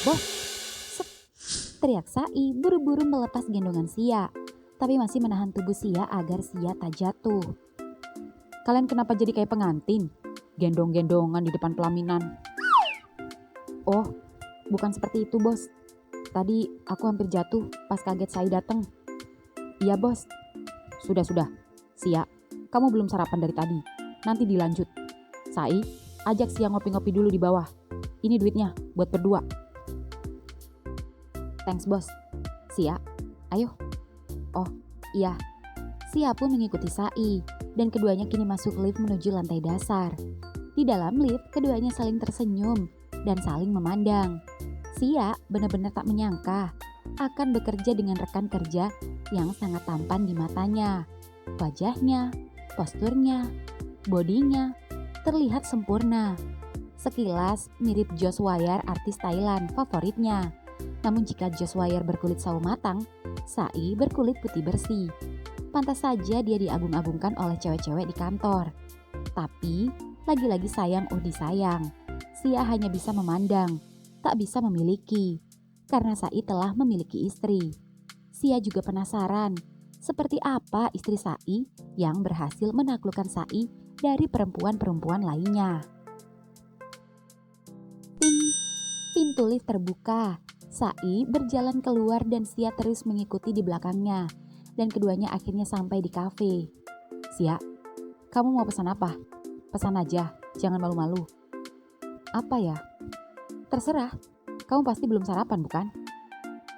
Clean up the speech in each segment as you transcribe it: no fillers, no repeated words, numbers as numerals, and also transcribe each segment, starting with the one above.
Bos, sep, teriak Sai buru-buru melepas gendongan Sia, tapi masih menahan tubuh Sia agar Sia tak jatuh. Kalian kenapa jadi kayak pengantin? Gendong-gendongan di depan pelaminan. Oh, bukan seperti itu bos. Tadi aku hampir jatuh pas kaget Sai datang. Iya bos. Sudah. Sia, kamu belum sarapan dari tadi. Nanti dilanjut. Sai, ajak Sia ngopi-ngopi dulu di bawah. Ini duitnya buat berdua. Thanks bos. Sia, ayo. Oh, iya. Sia pun mengikuti Sai dan keduanya kini masuk lift menuju lantai dasar. Di dalam lift, keduanya saling tersenyum dan saling memandang. Sia benar-benar tak menyangka akan bekerja dengan rekan kerja yang sangat tampan di matanya. Wajahnya, posturnya, bodinya terlihat sempurna. Sekilas mirip Josh Wire, artis Thailand favoritnya. Namun jika Josh Wire berkulit sawo matang, Sai berkulit putih bersih. Pantas saja dia diagung-agungkan oleh cewek-cewek di kantor. Tapi lagi-lagi sayang disayang. Sia hanya bisa memandang, tak bisa memiliki. Karena Sai telah memiliki istri. Sia juga penasaran, seperti apa istri Sai yang berhasil menaklukkan Sai dari perempuan-perempuan lainnya. Ting, pintu lift terbuka. Sai berjalan keluar dan Sia terus mengikuti di belakangnya. Dan keduanya akhirnya sampai di kafe. Sia, kamu mau pesan apa? Pesan aja, jangan malu-malu. Apa ya? Terserah, kamu pasti belum sarapan bukan?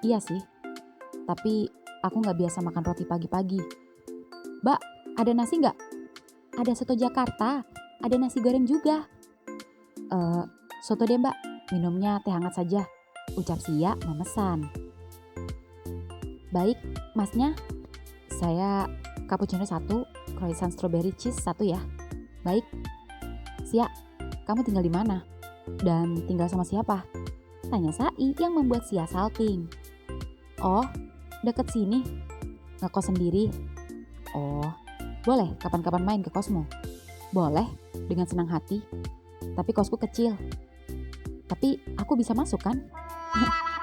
Iya sih, tapi aku gak biasa makan roti pagi-pagi. Mbak, ada nasi gak? Ada soto Jakarta, ada nasi goreng juga. Soto deh mbak, minumnya teh hangat saja, ucap Sia memesan. Baik, masnya? Saya cappuccino 1, croissant strawberry cheese 1 ya. Baik. Sia, kamu tinggal di mana? Dan tinggal sama siapa? Tanya Sai yang membuat Sia salting. Oh, deket sini. Ngekos sendiri? Oh, boleh kapan-kapan main ke kosmu? Boleh, dengan senang hati. Tapi kosku kecil. Tapi aku bisa masuk kan?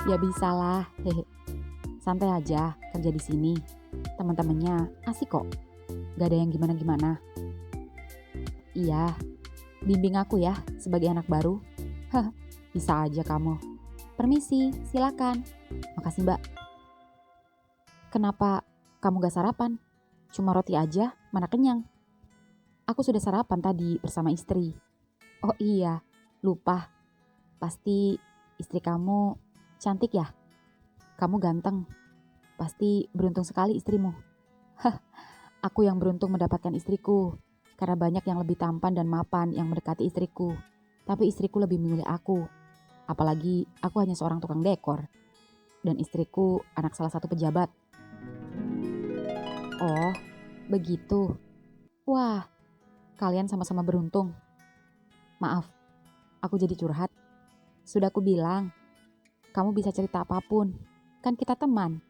Ya bisalah, hehe. Santai aja kerja di sini. Teman-temannya asik kok. Gak ada yang gimana-gimana. Iya, bimbing aku ya sebagai anak baru. Hah, bisa aja kamu. Permisi, silakan. Makasih mbak. Kenapa kamu gak sarapan? Cuma roti aja, mana kenyang? Aku sudah sarapan tadi bersama istri. Oh iya, lupa. Pasti istri kamu cantik ya? Kamu ganteng. Pasti beruntung sekali istrimu. Hah, aku yang beruntung mendapatkan istriku. Karena banyak yang lebih tampan dan mapan yang mendekati istriku. Tapi istriku lebih memilih aku. Apalagi aku hanya seorang tukang dekor. Dan istriku anak salah satu pejabat. Oh, begitu. Wah, kalian sama-sama beruntung. Maaf, aku jadi curhat. Sudah aku bilang, kamu bisa cerita apapun. Kan kita teman.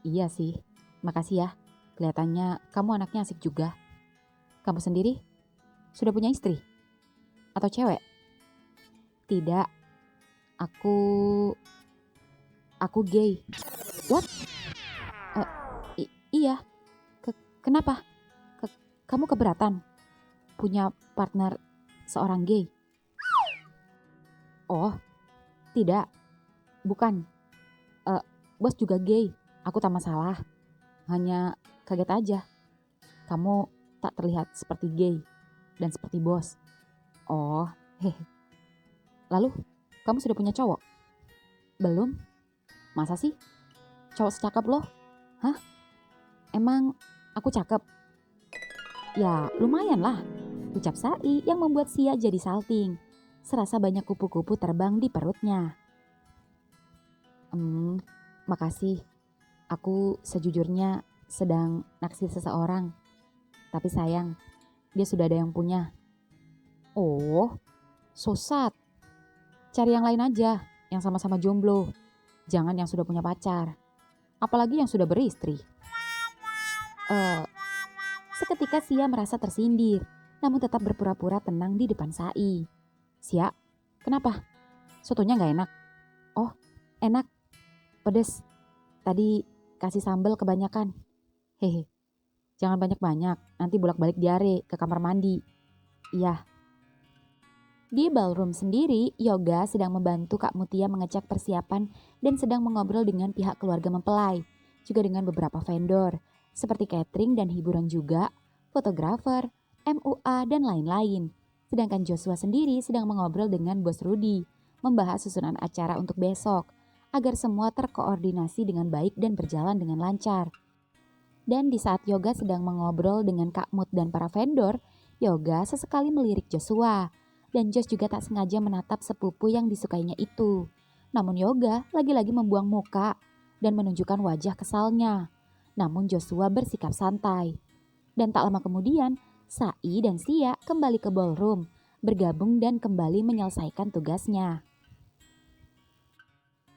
Iya sih, makasih ya. Kelihatannya kamu anaknya asik juga. Kamu sendiri? Sudah punya istri? Atau cewek? Tidak, aku gay. What? Iya. Kenapa? Kamu keberatan punya partner seorang gay? Oh, tidak. Bukan. Bos juga gay. Aku tak masalah. Hanya kaget aja. Kamu tak terlihat seperti gay dan seperti bos. Oh, hehe. Lalu, kamu sudah punya cowok? Belum? Masa sih? Cowok secakep loh? Hah? Emang aku cakep? Ya, lumayan lah, ucap Sai yang membuat Sia jadi salting. Serasa banyak kupu-kupu terbang di perutnya. Makasih. Aku sejujurnya sedang naksir seseorang. Tapi sayang, dia sudah ada yang punya. Oh, so sad. Cari yang lain aja, yang sama-sama jomblo. Jangan yang sudah punya pacar. Apalagi yang sudah beristri. Seketika Sia merasa tersindir, namun tetap berpura-pura tenang di depan Sai. Sia, kenapa? Sotonya nggak enak. Oh, enak. Pedes. Tadi kasih sambal kebanyakan. Hehe. Jangan banyak-banyak, nanti bolak-balik diare ke kamar mandi. Iya. Di ballroom sendiri, Yoga sedang membantu Kak Mutia mengecek persiapan dan sedang mengobrol dengan pihak keluarga mempelai, juga dengan beberapa vendor, seperti catering dan hiburan juga, fotografer, MUA, dan lain-lain. Sedangkan Joshua sendiri sedang mengobrol dengan Bos Rudy, membahas susunan acara untuk besok, agar semua terkoordinasi dengan baik dan berjalan dengan lancar. Dan di saat Yoga sedang mengobrol dengan Kak Mut dan para vendor, Yoga sesekali melirik Joshua. Dan Josh juga tak sengaja menatap sepupu yang disukainya itu. Namun Yoga lagi-lagi membuang muka dan menunjukkan wajah kesalnya. Namun Joshua bersikap santai. Dan tak lama kemudian, Sai dan Sia kembali ke ballroom, bergabung dan kembali menyelesaikan tugasnya.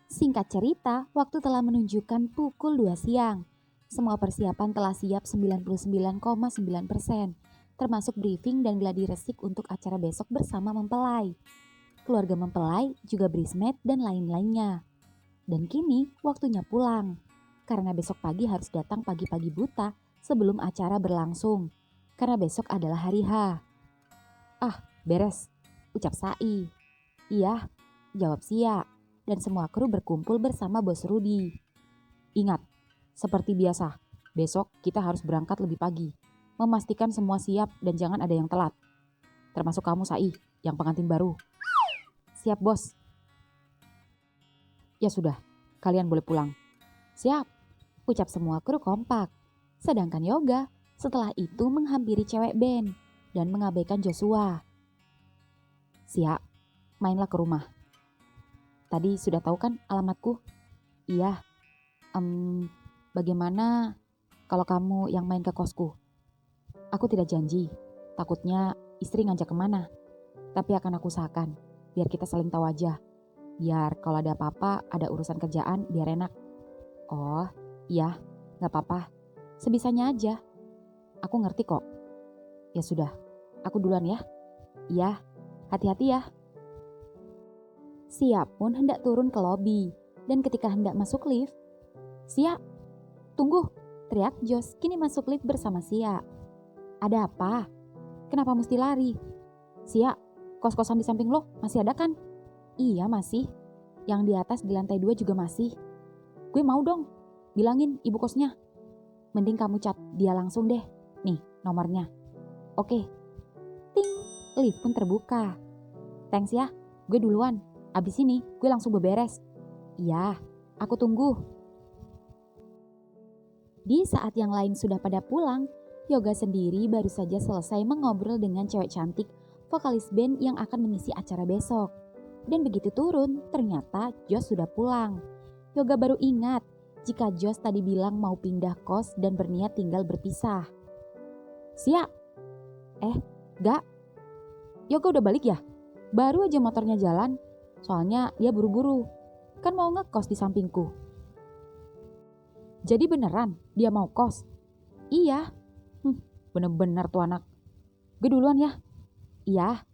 Singkat cerita, waktu telah menunjukkan pukul 2 siang. Semua persiapan telah siap 99,9%. Termasuk briefing dan gladi resik untuk acara besok bersama mempelai. Keluarga mempelai juga bridesmaid dan lain-lainnya. Dan kini waktunya pulang. Karena besok pagi harus datang pagi-pagi buta sebelum acara berlangsung. Karena besok adalah hari H. Ah, beres. Ucap Sai. Iya, jawab Sia. Dan semua kru berkumpul bersama Bos Rudy. Ingat, seperti biasa, besok kita harus berangkat lebih pagi. Memastikan semua siap dan jangan ada yang telat. Termasuk kamu Sai, yang pengantin baru. Siap bos. Ya sudah, kalian boleh pulang. Siap, ucap semua kru kompak. Sedangkan Yoga setelah itu menghampiri cewek band dan mengabaikan Joshua. Sia, mainlah ke rumah. Tadi sudah tahu kan alamatku? Iya. Bagaimana kalau kamu yang main ke kosku? Aku tidak janji, takutnya istri ngajak kemana. Tapi akan aku usahakan, biar kita saling tahu aja. Biar kalau ada apa-apa, ada urusan kerjaan, biar enak. Oh, iya, gak apa-apa. Sebisanya aja. Aku ngerti kok. Ya sudah, aku duluan ya. Iya, hati-hati ya. Sia pun hendak turun ke lobi. Dan ketika hendak masuk lift, Sia, tunggu, teriak Josh kini masuk lift bersama Sia. Ada apa? Kenapa mesti lari? Sia, kos-kosan di samping lo masih ada kan? Iya masih. Yang di atas di lantai 2 juga masih. Gue mau dong, bilangin ibu kosnya. Mending kamu chat dia langsung deh. Nih nomornya. Oke. Ting, lift pun terbuka. Thanks ya, gue duluan. Abis ini gue langsung beberes. Iya, aku tunggu. Di saat yang lain sudah pada pulang, Yoga sendiri baru saja selesai mengobrol dengan cewek cantik, vokalis band yang akan mengisi acara besok. Dan begitu turun, ternyata Josh sudah pulang. Yoga baru ingat jika Josh tadi bilang mau pindah kos dan berniat tinggal berpisah. Sia? Gak? Yoga udah balik ya? Baru aja motornya jalan, soalnya dia buru-buru. Kan mau ngekos di sampingku. Jadi beneran dia mau kos? Iya. Bener-bener tuh anak. Gue duluan ya. Iya.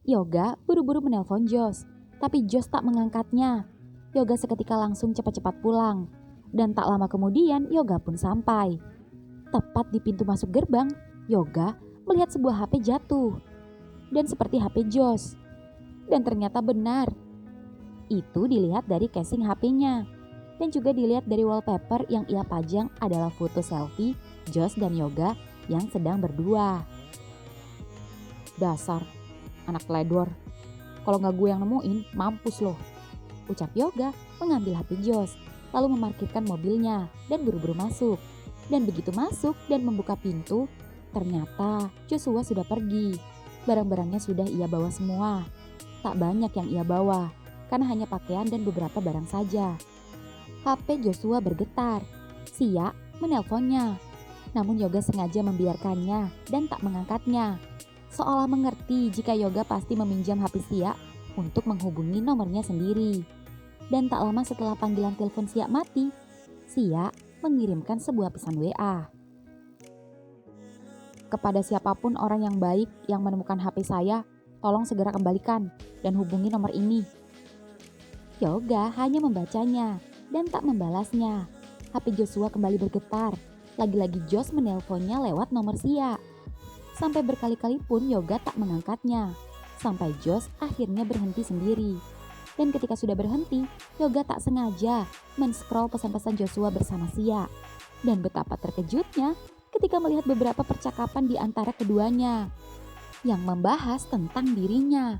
Yoga buru-buru menelpon Josh, tapi Josh tak mengangkatnya. Yoga seketika langsung cepat-cepat pulang. Dan tak lama kemudian Yoga pun sampai. Tepat di pintu masuk gerbang, Yoga melihat sebuah HP jatuh. Dan seperti HP Josh. Dan ternyata benar. Itu dilihat dari casing HP-nya. Dan juga dilihat dari wallpaper yang ia pajang adalah foto selfie Josh dan Yoga yang sedang berdua. Dasar anak teledor. Kalau gak gue yang nemuin, mampus loh. Ucap Yoga mengambil HP Josh, lalu memarkirkan mobilnya dan buru-buru masuk. Dan begitu masuk dan membuka pintu, ternyata Joshua sudah pergi. Barang-barangnya sudah ia bawa semua. Tak banyak yang ia bawa, karena hanya pakaian dan beberapa barang saja. HP Joshua bergetar. Sia menelponnya. Namun Yoga sengaja membiarkannya dan tak mengangkatnya. Seolah mengerti jika Yoga pasti meminjam HP Sia untuk menghubungi nomornya sendiri. Dan tak lama setelah panggilan telepon Sia mati, Sia mengirimkan sebuah pesan WA. Kepada siapapun orang yang baik yang menemukan HP saya, tolong segera kembalikan dan hubungi nomor ini. Yoga hanya membacanya dan tak membalasnya. HP Joshua kembali bergetar. Lagi-lagi Josh menelponnya lewat nomor Sia. Sampai berkali-kali pun Yoga tak mengangkatnya. Sampai Josh akhirnya berhenti sendiri. Dan ketika sudah berhenti, Yoga tak sengaja men-scroll pesan-pesan Joshua bersama Sia. Dan betapa terkejutnya ketika melihat beberapa percakapan di antara keduanya yang membahas tentang dirinya.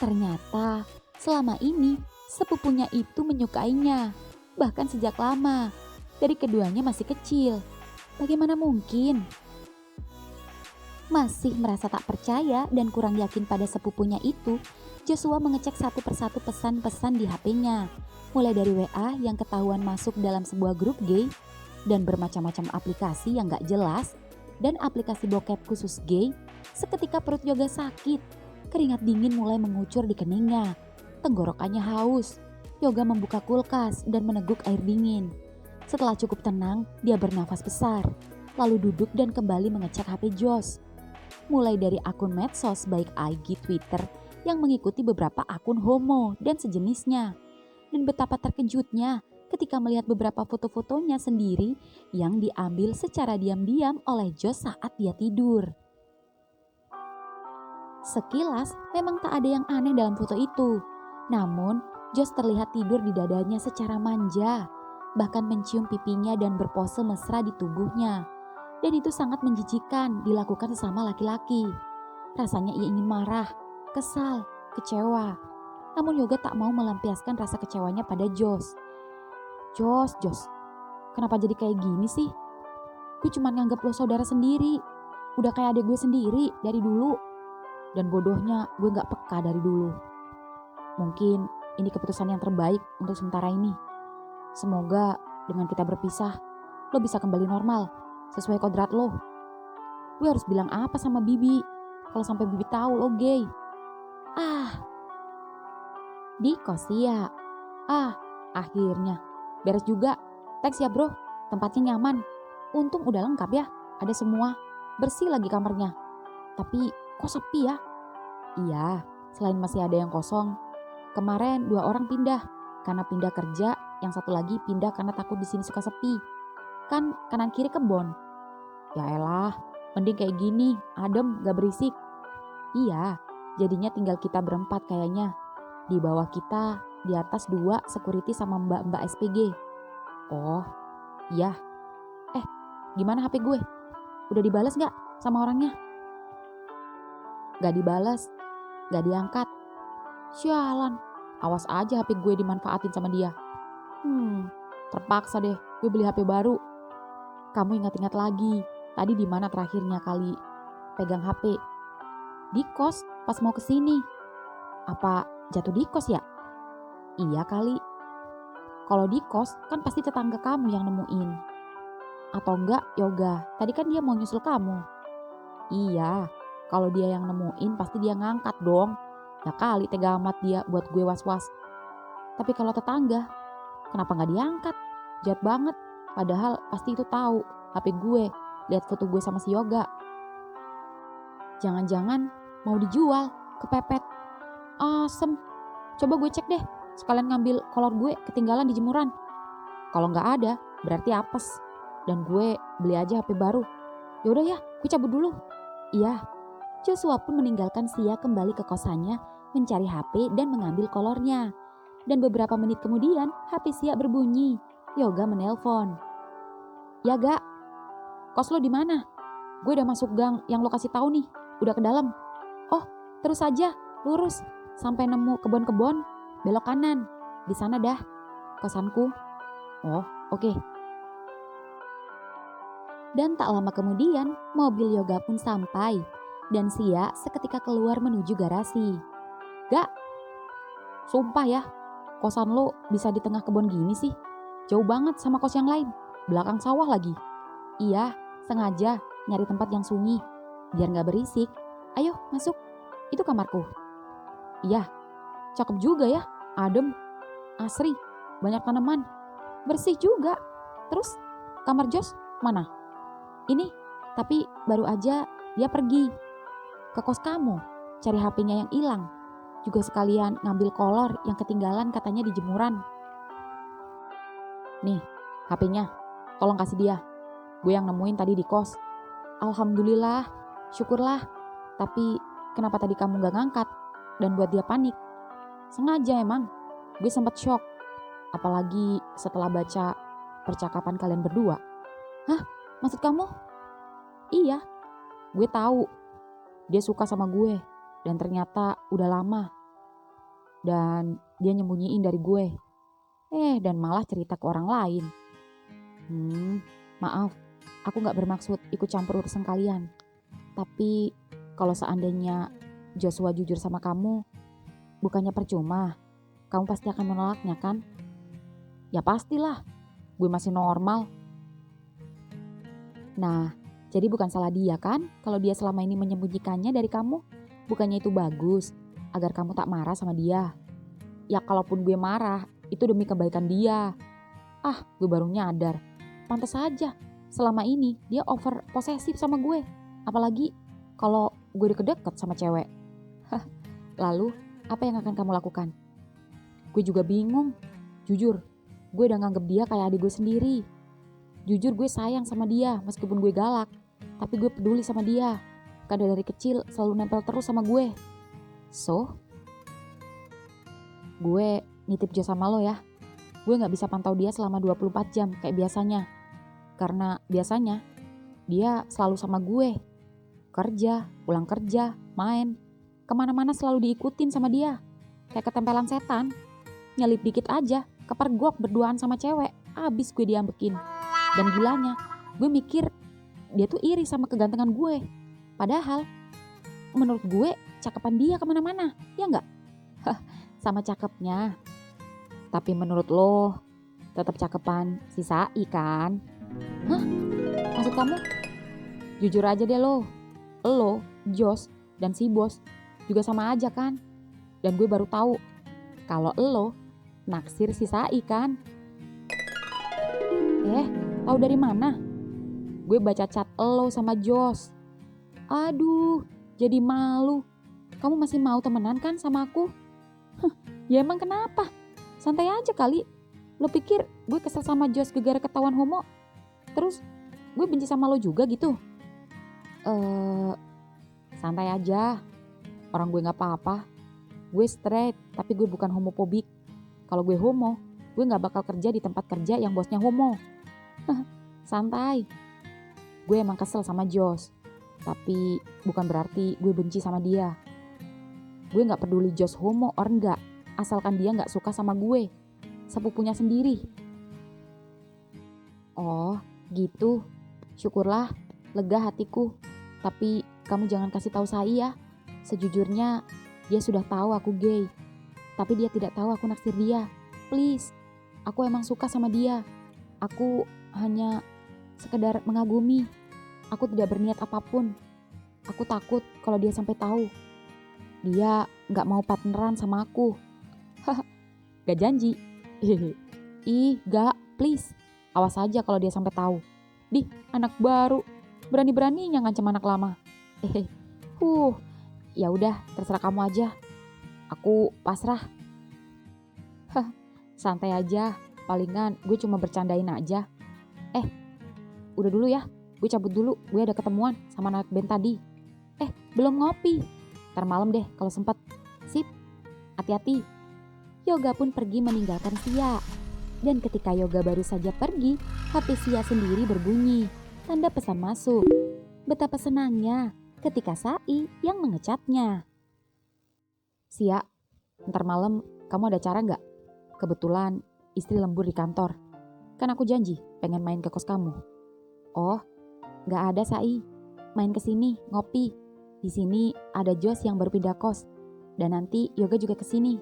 Ternyata selama ini sepupunya itu menyukainya, bahkan sejak lama. Dari keduanya masih kecil. Bagaimana mungkin? Masih merasa tak percaya dan kurang yakin pada sepupunya itu, Joshua mengecek satu persatu pesan-pesan di HP-nya. Mulai dari WA yang ketahuan masuk dalam sebuah grup gay, dan bermacam-macam aplikasi yang gak jelas, dan aplikasi bokep khusus gay. Seketika perut Yoga sakit, keringat dingin mulai mengucur di keningnya. Tenggorokannya haus. Yoga membuka kulkas dan meneguk air dingin. Setelah cukup tenang, dia bernafas besar, lalu duduk dan kembali mengecek HP Josh. Mulai dari akun medsos baik IG, Twitter yang mengikuti beberapa akun homo dan sejenisnya. Dan betapa terkejutnya ketika melihat beberapa foto-fotonya sendiri yang diambil secara diam-diam oleh Josh saat dia tidur. Sekilas memang tak ada yang aneh dalam foto itu. Namun Josh terlihat tidur di dadanya secara manja, bahkan mencium pipinya dan berpose mesra di tubuhnya. Dan itu sangat menjijikan dilakukan sesama laki-laki. Rasanya ia ingin marah, kesal, kecewa. Namun Yoga tak mau melampiaskan rasa kecewanya pada Josh. Josh, kenapa jadi kayak gini sih? Gue cuma nganggap lo saudara sendiri. Udah kayak adik gue sendiri dari dulu. Dan bodohnya gue gak peka dari dulu. Mungkin ini keputusan yang terbaik untuk sementara ini. Semoga dengan kita berpisah, lo bisa kembali normal. Sesuai kodrat lo. Gue harus bilang apa sama Bibi kalau sampai Bibi tahu lo gay? Di kos ya. Akhirnya beres juga. Thanks ya bro, tempatnya nyaman. Untung udah lengkap ya, ada semua. Bersih lagi kamarnya. Tapi kok sepi ya? Iya, selain masih ada yang kosong. Kemarin 2 orang pindah karena pindah kerja, yang satu lagi pindah karena takut di sini suka sepi. Kan kanan kiri kebon. Ya elah, mending kayak gini, adem gak berisik. Iya, jadinya tinggal kita berempat kayaknya. Di bawah kita, di atas 2 security sama mbak-mbak SPG. Oh, iya. Gimana HP gue? Udah dibales gak sama orangnya? Gak dibales, gak diangkat. Sialan, awas aja HP gue dimanfaatin sama dia. Terpaksa deh gue beli HP baru. Kamu ingat-ingat lagi, tadi di mana terakhirnya kali pegang HP? Di kos pas mau kesini. Apa jatuh di kos ya? Iya kali. Kalau di kos kan pasti tetangga kamu yang nemuin. Atau enggak Yoga, tadi kan dia mau nyusul kamu. Iya, kalau dia yang nemuin pasti dia ngangkat dong. Ya kali tega amat dia buat gue was-was. Tapi kalau tetangga, kenapa gak diangkat? Jahat banget, padahal pasti itu tahu HP gue, lihat foto gue sama si Yoga. Jangan-jangan mau dijual, kepepet. Asem, coba gue cek deh, sekalian ngambil kolor gue ketinggalan di jemuran. Kalau gak ada, berarti apes. Dan gue beli aja HP baru. Yaudah ya, gue cabut dulu. Iya. Joshua pun meninggalkan Sia kembali ke kosannya, mencari HP dan mengambil kolornya. Dan beberapa menit kemudian, HP Sia berbunyi. Yoga menelpon. Ya Gak, kos lo di mana? Gue udah masuk gang yang lo kasih tahu nih, udah ke dalam. Oh, terus aja, lurus sampai nemu kebon-kebon, belok kanan. Di sana dah, kosanku. Oh, oke. Dan tak lama kemudian, mobil Yoga pun sampai. Dan Sia seketika keluar menuju garasi. Gak, sumpah ya, kosan lo bisa di tengah kebun gini sih. Jauh banget sama kos yang lain, belakang sawah lagi. Iya, sengaja nyari tempat yang sunyi, biar gak berisik. Ayo masuk, itu kamarku. Iya, cakep juga ya, adem, asri, banyak tanaman, bersih juga. Terus kamar Josh mana? Ini, tapi baru aja dia pergi ke kos kamu, cari HP-nya yang hilang. juga sekalian ngambil kolor yang ketinggalan katanya di jemuran. Nih, HP-nya, tolong kasih dia. Gue yang nemuin tadi di kos. Alhamdulillah, syukurlah. Tapi kenapa tadi kamu gak ngangkat dan buat dia panik? Sengaja emang, gue sempat shock. Apalagi setelah baca percakapan kalian berdua. Hah? Maksud kamu? Iya, gue tahu dia suka sama gue dan ternyata udah lama. Dan dia nyembunyiin dari gue. Dan malah cerita ke orang lain. Maaf, aku gak bermaksud ikut campur urusan kalian. Tapi kalau seandainya Joshua jujur sama kamu, bukannya percuma, kamu pasti akan menolaknya kan? Ya pastilah, gue masih normal. Nah, jadi bukan salah dia kan kalau dia selama ini menyembunyikannya dari kamu? Bukannya itu bagus, agar kamu tak marah sama dia? Ya kalaupun gue marah, itu demi kebaikan dia. Gue baru nyadar. Pantas saja, selama ini dia over posesif sama gue. Apalagi kalau gue deket-deket sama cewek. Lalu, apa yang akan kamu lakukan? Gue juga bingung. Jujur, gue udah nganggep dia kayak adik gue sendiri. Jujur gue sayang sama dia meskipun gue galak. Tapi gue peduli sama dia. Karena dari kecil selalu nempel terus sama gue. So, gue nitip Joe sama lo ya. Gue gak bisa pantau dia selama 24 jam kayak biasanya. Karena biasanya dia selalu sama gue. Kerja, pulang kerja, main. Kemana-mana selalu diikutin sama dia. Kayak ketempelan setan. Nyelip dikit aja, kepergok berduaan sama cewek. Abis gue diambekin. Dan gilanya, gue mikir dia tuh iri sama kegantengan gue. Padahal, menurut gue cakepan dia kemana-mana. Ya gak? Sama cakepnya. Tapi menurut lo, tetap cakepan si Sai kan? Hah? Maksud kamu? Jujur aja deh lo, Jos, dan si bos juga sama aja kan? Dan gue baru tahu kalau lo naksir si Sai kan? Tahu dari mana? Gue baca chat lo sama Jos. Aduh, jadi malu. Kamu masih mau temenan kan sama aku? Ya emang kenapa? Santai aja kali. Lo pikir gue kesel sama Jos gara-gara ketahuan homo? Terus gue benci sama lo juga gitu? Santai aja. Orang gue gak apa-apa. Gue straight, tapi gue bukan homofobik. Kalau gue homo, gue gak bakal kerja di tempat kerja yang bosnya homo. Santai. Gue emang kesel sama Jos. Tapi bukan berarti gue benci sama dia. Gue gak peduli Jos homo or enggak. Asalkan dia gak suka sama gue. Sepupunya sendiri. Oh gitu. Syukurlah, lega hatiku. Tapi kamu jangan kasih tahu saya. Sejujurnya dia sudah tahu aku gay. Tapi dia tidak tahu aku naksir dia. Please, aku emang suka sama dia. Aku hanya sekedar mengagumi. Aku tidak berniat apapun. Aku takut kalau dia sampai tahu. Dia gak mau partneran sama aku. Gak janji. Gak, please. Awas aja kalau dia sampai tahu. Anak baru. Berani-beraninya ngancam anak lama. Ya udah, terserah kamu aja. Aku pasrah. Santai aja. Palingan gue cuma bercandain aja. Udah dulu ya. Gue cabut dulu. Gue ada ketemuan sama anak band tadi. Belum ngopi. Ntar malam deh kalau sempet. Sip. Hati-hati. Yoga pun pergi meninggalkan Sia. Dan ketika Yoga baru saja pergi, HP Sia sendiri berbunyi. Tanda pesan masuk. Betapa senangnya ketika Sai yang mengechatnya. Sia, ntar malam kamu ada acara gak? Kebetulan istri lembur di kantor. Kan aku janji pengen main ke kos kamu. Oh, gak ada Sai. Main kesini, ngopi. Di sini ada Jos yang baru pindah kos. Dan nanti Yoga juga kesini.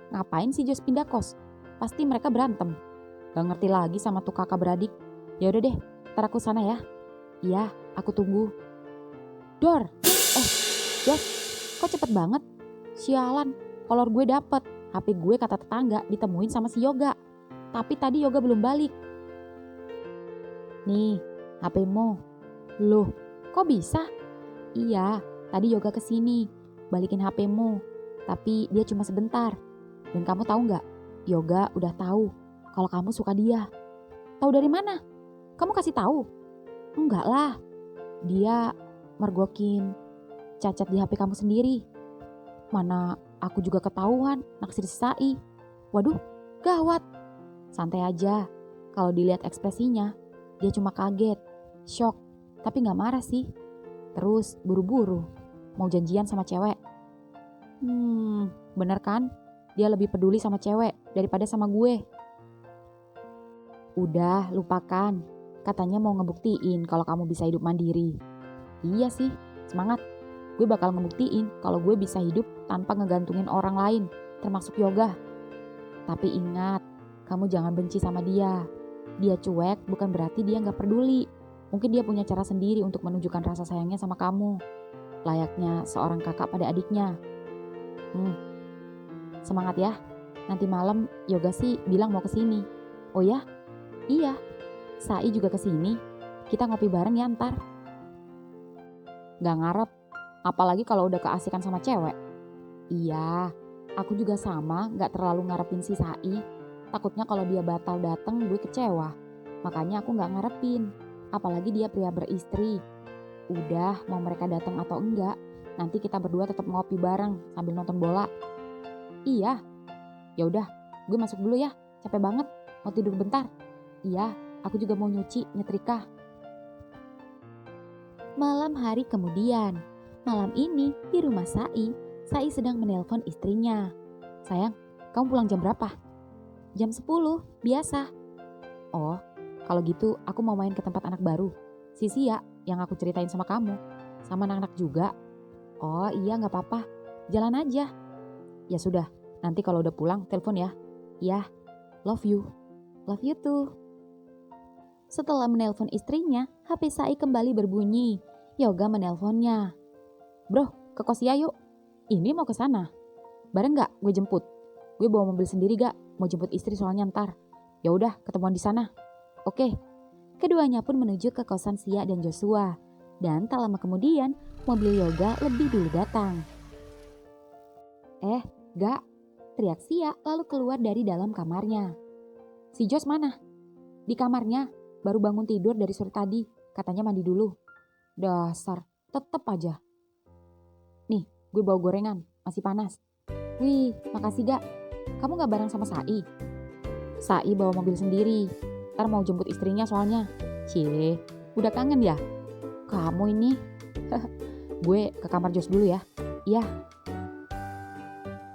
Ngapain sih Jos pindah kos? Pasti mereka berantem. Gak ngerti lagi sama tuh kakak beradik. Ya udah deh, ntar aku sana ya. Iya, aku tunggu. Dor, Jos, kok cepet banget? Sialan, kolor gue dapet. HP gue kata tetangga ditemuin sama si Yoga. Tapi tadi Yoga belum balik. Nih, HPmu. Loh, kok bisa? Iya, tadi Yoga kesini. Balikin HPmu. Tapi dia cuma sebentar. Dan kamu tahu nggak? Yoga udah tahu kalau kamu suka dia. Tahu dari mana? Kamu kasih tahu? Enggak lah. Dia mergokin cacat di HP kamu sendiri. Mana aku juga ketahuan naksir si Sai. Waduh, gawat. Santai aja. Kalau dilihat ekspresinya, dia cuma kaget, shock, tapi nggak marah sih. Terus buru-buru mau janjian sama cewek. Bener kan? Dia lebih peduli sama cewek daripada sama gue. Udah, lupakan. Katanya mau ngebuktiin kalau kamu bisa hidup mandiri. Iya sih, semangat. Gue bakal ngebuktiin kalau gue bisa hidup tanpa ngegantungin orang lain, termasuk Yoga. Tapi ingat, kamu jangan benci sama dia. Dia cuek bukan berarti dia gak peduli. Mungkin dia punya cara sendiri untuk menunjukkan rasa sayangnya sama kamu. Layaknya seorang kakak pada adiknya. Semangat ya. Nanti malam Yoga sih bilang mau kesini. Oh ya? Iya. Sai juga kesini. Kita ngopi bareng ya ntar. Gak ngarep. Apalagi kalau udah keasikan sama cewek. Iya. Aku juga sama gak terlalu ngarepin si Sai. Takutnya kalau dia batal dateng gue kecewa. Makanya aku gak ngarepin. Apalagi dia pria beristri. Udah mau mereka datang atau enggak, nanti kita berdua tetap ngopi bareng sambil nonton bola. Iya. Ya udah, gue masuk dulu ya. Capek banget, mau tidur bentar. Iya, aku juga mau nyuci, nyetrika. Malam hari kemudian, malam ini di rumah Sai sedang menelpon istrinya. Sayang, kamu pulang jam berapa? Jam 10, biasa. Oh, kalau gitu aku mau main ke tempat anak baru. Si Sia yang aku ceritain sama kamu. Sama anak-anak juga. Oh iya gak apa-apa, jalan aja. Ya sudah, nanti kalau udah pulang telepon ya. Ya, love you. Love you too. Setelah menelpon istrinya, HP Sai kembali berbunyi. Yoga menelponnya. Bro, ke kos Sia yuk. Ini mau ke sana. Bareng gak gue jemput? Gue bawa mobil sendiri gak? Mau jemput istri soalnya ntar. Ya udah, ketemuan di sana. Oke. Keduanya pun menuju ke kosan Sia dan Joshua. Dan tak lama kemudian, mobil Yoga lebih dulu datang. Gak. Teriak Sia lalu keluar dari dalam kamarnya. Si Josh mana? Di kamarnya. Baru bangun tidur dari sore tadi. Katanya mandi dulu. Dasar, tetep aja. Nih, gue bawa gorengan. Masih panas. Wih, makasih gak. Kamu gak bareng sama Sai? Sai bawa mobil sendiri. Ntar mau jemput istrinya soalnya. Cie, udah kangen ya? Kamu ini. Gue ke kamar Josh dulu ya. Iya.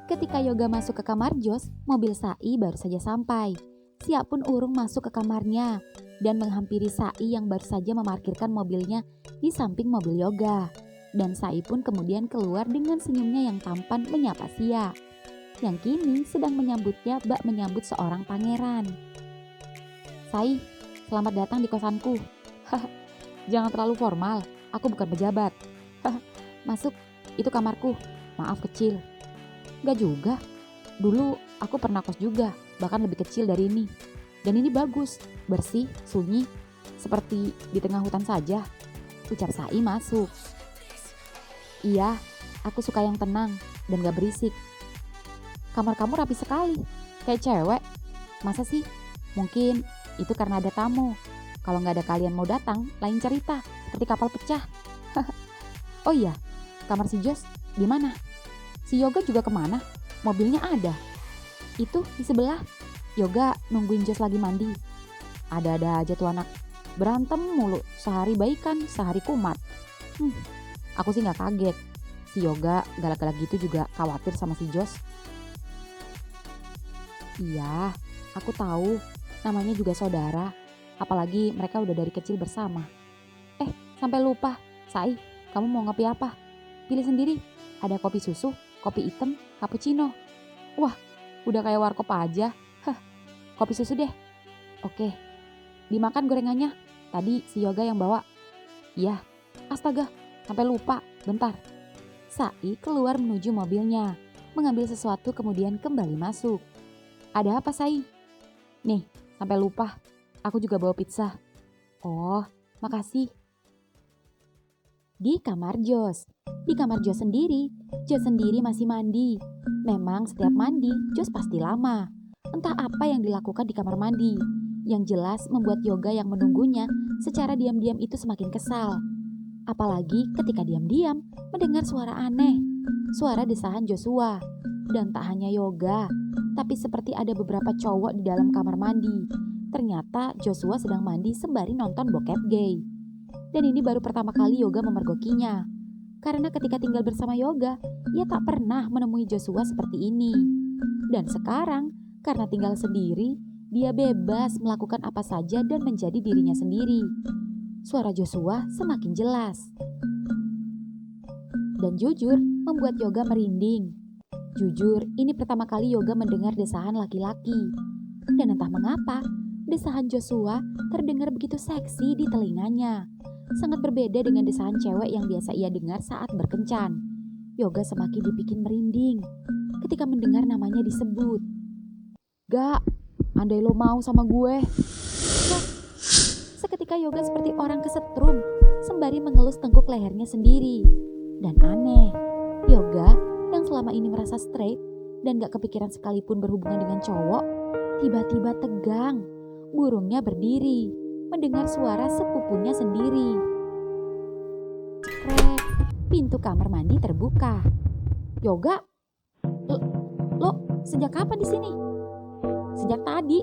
Ketika Yoga masuk ke kamar Josh, mobil Sai baru saja sampai. Sia pun urung masuk ke kamarnya dan menghampiri Sai yang baru saja memarkirkan mobilnya di samping mobil Yoga. Dan Sai pun kemudian keluar dengan senyumnya yang tampan menyapa Sia, yang kini sedang menyambutnya bak menyambut seorang pangeran. Sai, selamat datang di kosanku. Jangan terlalu formal, aku bukan pejabat. Masuk, itu kamarku. Maaf kecil. Gak juga, dulu aku pernah kos juga, bahkan lebih kecil dari ini. Dan ini bagus, bersih, sunyi, seperti di tengah hutan saja. Ucap Sai masuk. Iya, aku suka yang tenang dan gak berisik. Kamar kamu rapi sekali, kayak cewek. Masa sih? Mungkin itu karena ada tamu. Kalau gak ada kalian mau datang, lain cerita, seperti kapal pecah. Oh iya, kamar si Josh di mana? Si Yoga juga kemana? Mobilnya ada. Itu di sebelah. Yoga nungguin Josh lagi mandi. Ada-ada aja tuh anak. Berantem mulu, sehari baikan, sehari kumat. Aku sih gak kaget. Si Yoga galak-galak gitu juga khawatir sama si Josh. Iya, aku tahu. Namanya juga saudara. Apalagi mereka udah dari kecil bersama. Sampai lupa. Sai, kamu mau ngopi apa? Pilih sendiri. Ada kopi susu, kopi hitam, cappuccino. Wah, udah kayak warkop aja. Kopi susu deh. Oke. Dimakan gorengannya. Tadi si Yoga yang bawa. Iya. Astaga, sampai lupa. Bentar. Sai keluar menuju mobilnya, mengambil sesuatu kemudian kembali masuk. Ada apa, Sai? Nih, sampai lupa. Aku juga bawa pizza. Oh, makasih. Di kamar Josh. Di kamar Josh sendiri masih mandi. Memang setiap mandi, Josh pasti lama. Entah apa yang dilakukan di kamar mandi. Yang jelas membuat Yoga yang menunggunya secara diam-diam itu semakin kesal. Apalagi ketika diam-diam mendengar suara aneh. Suara desahan Joshua. Dan tak hanya Yoga, tapi seperti ada beberapa cowok di dalam kamar mandi. Ternyata Joshua sedang mandi sembari nonton bokep gay. Dan ini baru pertama kali Yoga memergokinya. Karena ketika tinggal bersama Yoga, ia tak pernah menemui Joshua seperti ini. Dan sekarang, karena tinggal sendiri, dia bebas melakukan apa saja dan menjadi dirinya sendiri. Suara Joshua semakin jelas. Dan jujur, membuat Yoga merinding. Jujur, ini pertama kali Yoga mendengar desahan laki-laki. Dan entah mengapa, desahan Joshua terdengar begitu seksi di telinganya. Sangat berbeda dengan desahan cewek yang biasa ia dengar saat berkencan. Yoga semakin dibikin merinding ketika mendengar namanya disebut. Gak, andai lo mau sama gue. Seketika Yoga seperti orang kesetrum, sembari mengelus tengkuk lehernya sendiri. Dan aneh, Yoga yang selama ini merasa straight dan gak kepikiran sekalipun berhubungan dengan cowok, tiba-tiba tegang, burungnya berdiri, mendengar suara sepupunya sendiri. Cekrek, pintu kamar mandi terbuka. Yoga, lo sejak kapan di sini? Sejak tadi.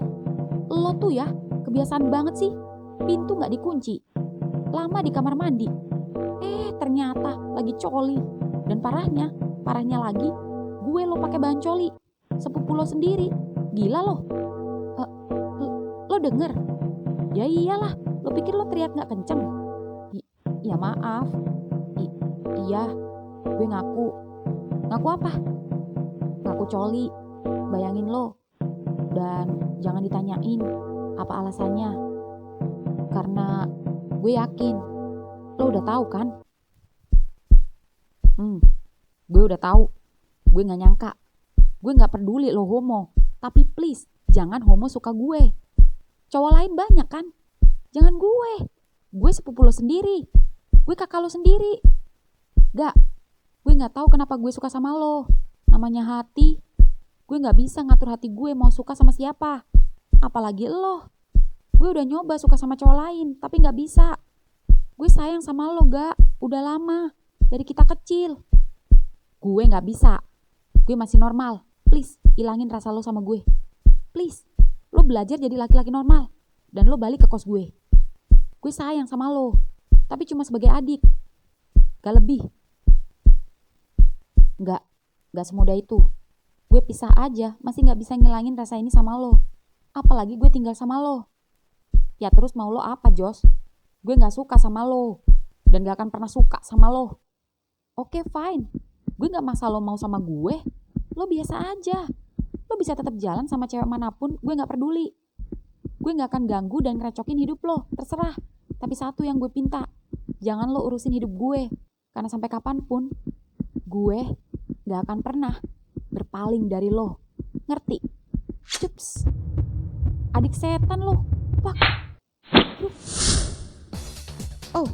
Lo tuh ya, kebiasaan banget sih. Pintu gak dikunci. Lama di kamar mandi. Ternyata lagi coli. Dan parahnya lagi, gue lo pakai bahan coli. Sepupu lo sendiri. Gila lo. Lo denger? Ya iyalah, lo pikir lo teriak gak kenceng? Ya maaf. Iya, gue ngaku. Ngaku apa? Ngaku coli. Bayangin lo. Dan jangan ditanyain apa alasannya. Karena gue yakin lo udah tahu kan? Gue udah tahu. Gue gak nyangka. Gue gak peduli lo homo. Tapi please, jangan homo suka gue. Cowok lain banyak kan? Jangan gue. Gue sepupu lo sendiri. Gue kakak lo sendiri. Gak, gue gak tahu kenapa gue suka sama lo. Namanya hati. Gue gak bisa ngatur hati gue mau suka sama siapa. Apalagi lo. Gue udah nyoba suka sama cowok lain, tapi gak bisa. Gue sayang sama lo, gak. Udah lama. Dari kita kecil. Gue gak bisa. Gue masih normal. Please, ilangin rasa lo sama gue. Please, lo belajar jadi laki-laki normal. Dan lo balik ke kos gue. Gue sayang sama lo. Tapi cuma sebagai adik. Gak lebih. Gak semudah itu. Gue pisah aja, masih gak bisa ngilangin rasa ini sama lo. Apalagi gue tinggal sama lo. Ya terus mau lo apa, Josh? Gue gak suka sama lo. Dan gak akan pernah suka sama lo. Oke, fine. Gue gak masalah lo mau sama gue. Lo biasa aja. Lo bisa tetap jalan sama cewek manapun, gue gak peduli. Gue gak akan ganggu dan ngerecokin hidup lo, terserah. Tapi satu yang gue pinta, jangan lo urusin hidup gue. Karena sampai kapanpun, gue gak akan pernah berpaling dari lo. Ngerti? Cups. Adik setan lo. Fuck. Oh,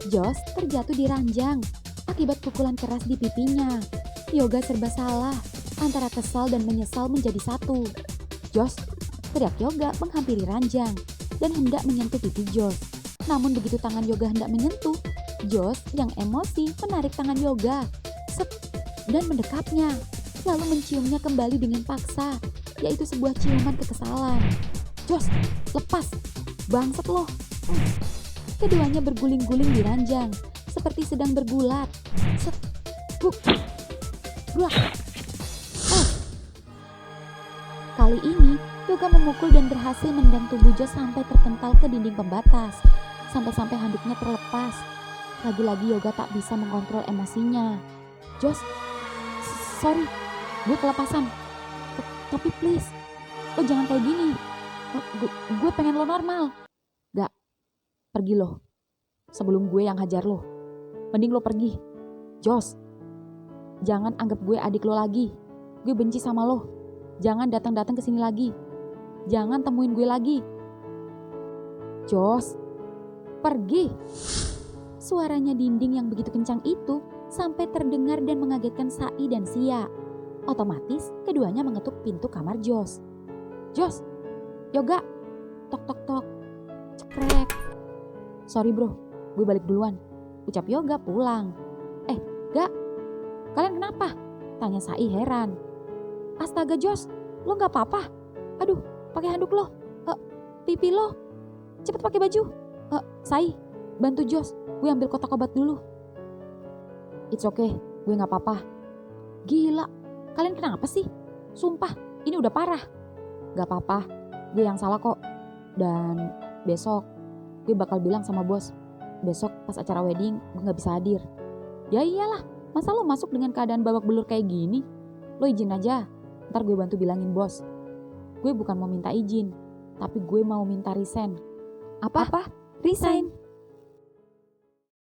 Josh terjatuh di ranjang akibat pukulan keras di pipinya. Yoga serba salah, antara kesal dan menyesal menjadi satu. Josh, teriak Yoga menghampiri ranjang dan hendak menyentuh pipi Josh. Namun begitu tangan Yoga hendak menyentuh, Josh yang emosi menarik tangan Yoga dan mendekapnya, lalu menciumnya kembali dengan paksa, yaitu sebuah ciuman kekesalan. Josh, lepas, bangsat lo. Keduanya berguling-guling di ranjang, seperti sedang bergulat. Kali ini, Yoga memukul dan berhasil menendang tubuh Josh sampai terpental ke dinding pembatas. Sampai-sampai handuknya terlepas. Lagi-lagi Yoga tak bisa mengontrol emosinya. Josh, sorry, gue kelepasan. Tapi please, lo jangan kayak gini. Gue pengen lo normal. Gak, pergi lo. Sebelum gue yang hajar lo. Mending lo pergi. Josh, jangan anggap gue adik lo lagi. Gue benci sama lo. Jangan datang-datang ke sini lagi. Jangan temuin gue lagi. Josh, pergi. Suaranya dinding yang begitu kencang itu sampai terdengar dan mengagetkan Sai dan Sia. Otomatis keduanya mengetuk pintu kamar Josh. "Josh, Yoga!" Tok tok tok. Cekrek. "Sorry bro, gue balik duluan," ucap Yoga pulang. "Gak, kalian kenapa?" tanya Sai heran. "Astaga Josh, lo gak apa-apa? Aduh, pakai handuk lo. Pipi lo. Cepet pakai baju. Sai, bantu Josh, gue ambil kotak obat dulu." "It's okay, gue gak apa-apa." "Gila, kalian kenapa sih? Sumpah, ini udah parah." "Gak apa-apa, gue yang salah kok. Dan besok gue bakal bilang sama bos. Besok pas acara wedding gue gak bisa hadir." "Ya iyalah, masa lo masuk dengan keadaan babak belur kayak gini? Lo izin aja, ntar gue bantu bilangin bos." "Gue bukan mau minta izin, tapi gue mau minta resign." Apa? Resign?